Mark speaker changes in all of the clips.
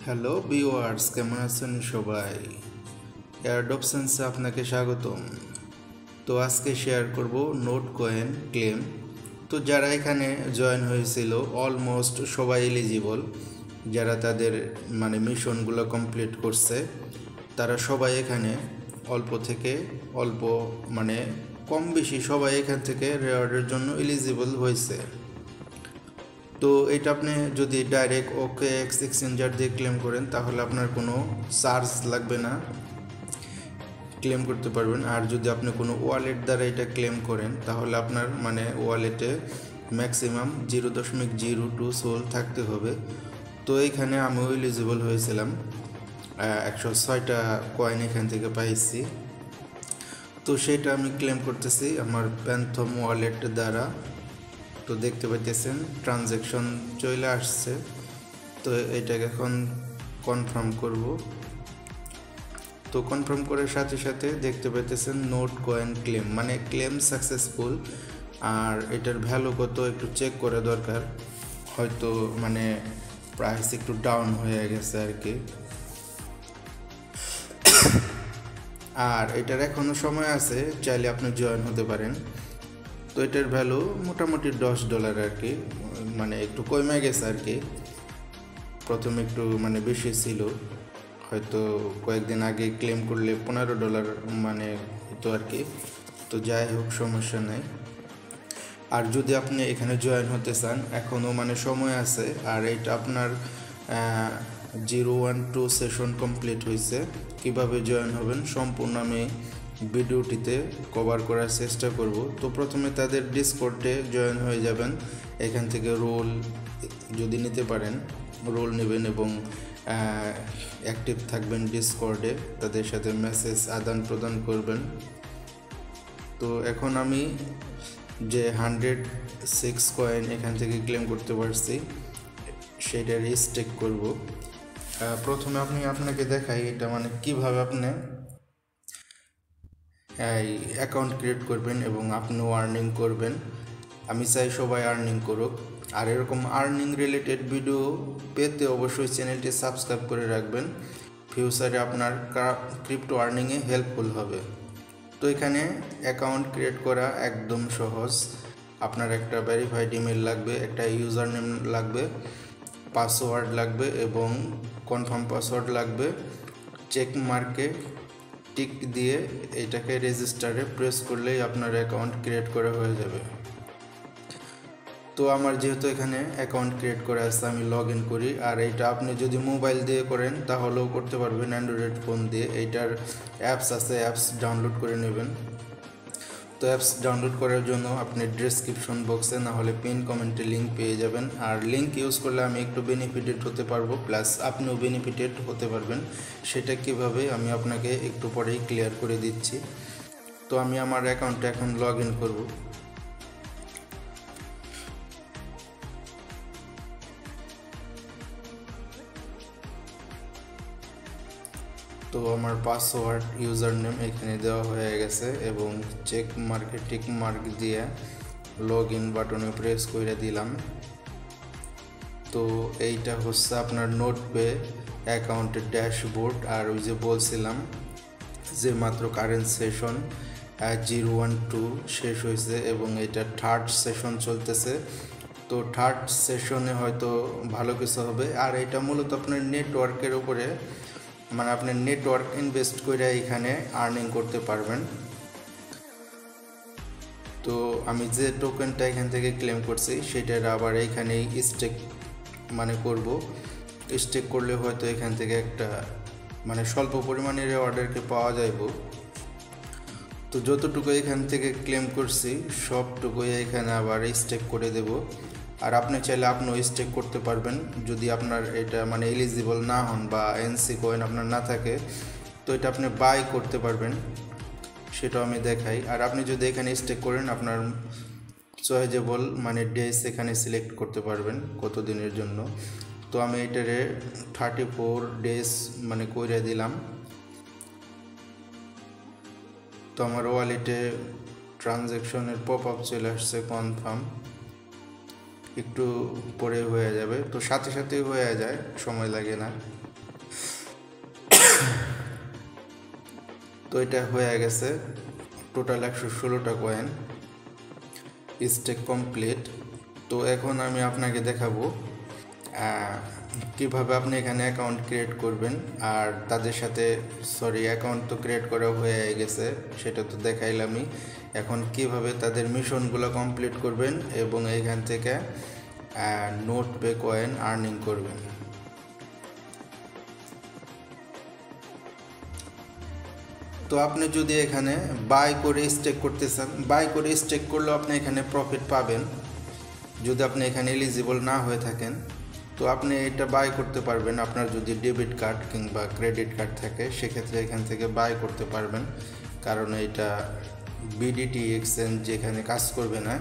Speaker 1: Hello viewers, কেমন আছেন সবাই? এয়ারড্রপ সেন্সে আপনাকে স্বাগতম। তো আজকে শেয়ার করব নোট কয়েন ক্লেম। তো যারা এখানে জয়েন হয়েছিল অলমোস্ট সবাই এলিজিবল। যারা তাদের মিশনগুলো কমপ্লিট করছে তারা সবাই এখানে অল্প থেকে অল্প কম বেশি সবাই এখান থেকে রেওয়ার্ডের জন্য এলিজিবল হয়েছে। তো এটা আপনি যদি ডাইরেক্ট OKX এক্সচেঞ্জার দিয়ে ক্লেম করেন তাহলে আপনার কোনো চার্জ লাগবে না, ক্লেম করতে পারবেন। আর যদি আপনি কোনো ওয়ালেট দ্বারা এটা ক্লেম করেন তাহলে আপনার ওয়ালেটে ম্যাক্সিমাম 0.02 সোল থাকতে হবে। তো এইখানে আমিও এলিজিবল হয়েছিলাম, 106টা কয়েন এখান থেকে পাইছি। তো সেটা আমি ক্লেম করতেছি আমার প্যান্থম ওয়ালেট দ্বারা। তো দেখতে পাইতেছেন ট্রানজ্যাকশন চলে আসছে। তো এটাকে এখন কনফার্ম করব। তো কনফার্ম করার সাথে সাথে দেখতে পাইতেছেন note coin claim claim successful. আর এটার ভ্যালু কত একটু চেক করা দরকার, হয়তো প্রাইস একটু ডাউন হয়ে গেছে আর কি। আর এটার এখনও সময় আছে, চাইলে আপনি জয়েন হতে পারেন। তো এটার ভ্যালু মোটামুটি $10 আর কি, একটু কমে গেছে আর কি। প্রথমে একটু বেশি ছিল, হয়তো কয়েকদিন আগে ক্লেম করলে $15 হতো আর কি। তো যাই হোক, সমস্যা নেই। আর যদি আপনি এখানে জয়েন হতে চান এখনও সময় আছে। আর এটা আপনার 012 সেশন কমপ্লিট হয়েছে। কিভাবে জয়েন হবেন সম্পূর্ণ আমি ভিডিওটিতে কভার করার চেষ্টা করব। তো প্রথমে তাদের ডিসকর্ডে জয়েন হয়ে যাবেন। এখান থেকে রোল যদি নিতে পারেন রোল নেবেন এবং অ্যাক্টিভ থাকবেন ডিসকর্ডে, তাদের সাথে মেসেজ আদান প্রদান করবেন। তো এখন আমি যে 106 কয়েন এখান থেকে ক্লেম করতে পারছি সেটা রিস্টেক করব। প্রথমে আপনাকে দেখাই এটা কিভাবে আপনি অ্যাকাউন্ট ক্রিয়েট করবেন এবং আপনিও আর্নিং করবেন। আমি চাই সবাই আর্নিং করুক। আর এরকম আর্নিং রিলেটেড ভিডিও পেতে অবশ্যই চ্যানেলটি সাবস্ক্রাইব করে রাখবেন। ফিউচারে আপনার ক্রিপ্টো আর্নিংয়ে হেল্পফুল হবে। তো এখানে অ্যাকাউন্ট ক্রিয়েট করা একদম সহজ। আপনার একটা ভেরিফাইড ইমেল লাগবে, একটা ইউজার নেম লাগবে, পাসওয়ার্ড লাগবে এবং কনফার্ম পাসওয়ার্ড লাগবে। চেক মার্কে টিক দিয়ে এটাকে রেজিস্টারে প্রেস করলেই আপনার অ্যাকাউন্ট ক্রিয়েট করা হয়ে যাবে। তো আমার যেহেতু এখানে অ্যাকাউন্ট ক্রিয়েট করা আছে, আমি লগ ইন করি। আর এইটা আপনি যদি মোবাইল দিয়ে করেন তাহলেও করতে পারবেন, অ্যান্ড্রয়েড ফোন দিয়ে। এইটার অ্যাপস আছে, অ্যাপস ডাউনলোড করে নেবেন। তো অ্যাপস ডাউনলোড করার জন্য আপনি ডেসক্রিপশন বক্সে না হলে পিন কমেন্টে লিঙ্ক পেয়ে যাবেন। আর লিঙ্ক ইউজ করলে আমি একটু বেনিফিটেড হতে পারবো, প্লাস আপনিও বেনিফিটেড হতে পারবেন। সেটা কিভাবে আমি আপনাকে একটু পরেই ক্লিয়ার করে দিচ্ছি। তো আমি আমার অ্যাকাউন্টে এখন লগ ইন করবো। তো আমার পাসওয়ার্ড ইউজার নেম এখানে দেওয়া হয়ে গেছে এবং চেক মার্কে টিক মার্ক দিয়ে লগ ইন বাটনে প্রেস করে দিলাম। তো এইটা হচ্ছে আপনার নোটপে অ্যাকাউন্টের ড্যাশবোর্ড। আর ওই যে বলছিলাম যে মাত্র কারেন্ট সেশন 012 শেষ হয়েছে এবং এটা থার্ড সেশন চলতেছে। তো থার্ড সেশনে হয়তো ভালো কিছু হবে। আর এটা মূলত আপনার নেটওয়ার্কের উপরে, আপনার নেটওয়ার্ক ইনভেস্ট করে এখানে আর্নিং করতে পারবেন। তো আমি যে টোকেনটা এখান থেকে ক্লেম করছি সেটার আবার এইখানেই স্টেক করব। স্টেক করলে হয়তো এখান থেকে একটা স্বল্প পরিমাণের অর্ডারকে পাওয়া যাইব। তো যতটুকু এখান থেকে ক্লেম করছি সবটুকুই এখানে আবার স্টেক করে দেব। আর আপনি চাইলে আপনিও স্টেক করতে পারবেন যদি আপনার এটা এলিজিবল না হন বা এনসি কয়েন আপনার না থাকে। তো এটা আপনি বাই করতে পারবেন, সেটাও আমি দেখাই। আর আপনি যদি এখানে স্টেক করেন আপনার চয়েজেবল ডেজ এখানে সিলেক্ট করতে পারবেন কত দিনের জন্য। তো আমি এটারে 34 ডেজ কইরা দিলাম। তো আমার ওয়ালেটে ট্রানজ্যাকশনের পপ আপ চলে আসছে কনফার্ম। একটু পরে হয়ে যাবে, তো সাথে সাথেই হয়ে যায়, সময় লাগে না। তো এটা হয়ে গেছে, টোটাল 116টা কয়েন স্টেক কমপ্লিট। তো এখন আমি আপনাকে দেখাবো কিভাবে আপনি এখানে অ্যাকাউন্ট ক্রিয়েট করবেন। আর তাদের সাথে অ্যাকাউন্ট তো ক্রিয়েট করা হয়ে গেছে, সেটা তো দেখাইলামই। এখন কিভাবে তাদের মিশনগুলো কমপ্লিট করবেন এবং এখান থেকে নোট পে কয়েন আর্নিং করবেন। তো আপনি যদি এখানে বাই করে স্টেক করতে চান, বাই করে স্টেক করলেও আপনি এখানে প্রফিট পাবেন। যদি আপনি এখানে এলিজিবল না হয়ে থাকেন তো আপনি এটা বাই করতে পারবেন। আপনার যদি ডেবিট কার্ড কিংবা ক্রেডিট কার্ড থাকে সেক্ষেত্রে এখান থেকে বাই করতে পারবেন, কারণ এটা বিডিটি এক্সচেঞ্জ যেখানে কাজ করবে না।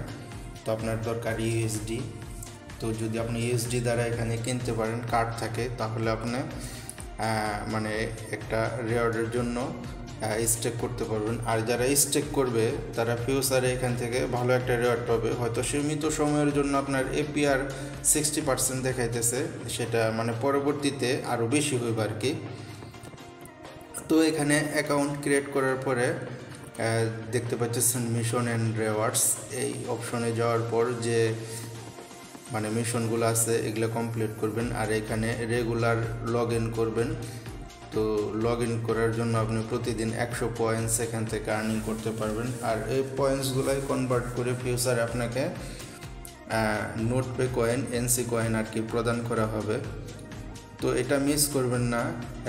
Speaker 1: তো আপনার দরকার ইউএসডি। তো যদি আপনি ইউএসডি দ্বারা এখানে কিনতে পারেন, কার্ড থাকে, তাহলে আপনি মানে একটা রিওয়ার্ডের জন্য স্টেক করতে পারবেন। আর যারা স্টেক করবে তারা ফিউচারে এখান থেকে ভালো একটা রিওয়ার্ড পাবে। হয়তো সীমিত সময়ের জন্য আপনার এপিআর 60% দেখাইতেছে, সেটা মানে পরবর্তীতে আরও বেশি হইবে আর কি। তো এখানে অ্যাকাউন্ট ক্রিয়েট করার পরে দেখতে পাচ্ছেন মিশন অ্যান্ড রিওয়ার্ডস। এই অপশনে যাওয়ার পর যে মানে মিশনগুলো আছে এগুলো কমপ্লিট করবেন। আর এখানে রেগুলার লগ ইন করবেন। তো লগ ইন করার জন্য আপনি প্রতিদিন 100 পয়েন্টস এখান থেকে আর্নিং করতে পারবেন। আর এই পয়েন্টসগুলাই কনভার্ট করে ফিউচারে আপনাকে note pay coin, NC coin আর কি প্রদান করা হবে। তো এটা মিস করবেন না।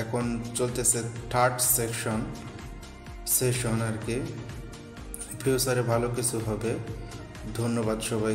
Speaker 1: এখন চলতেছে থার্ড সেশন আর কি। ফিউচারে ভালো কিছু হবে। ধন্যবাদ সবাই।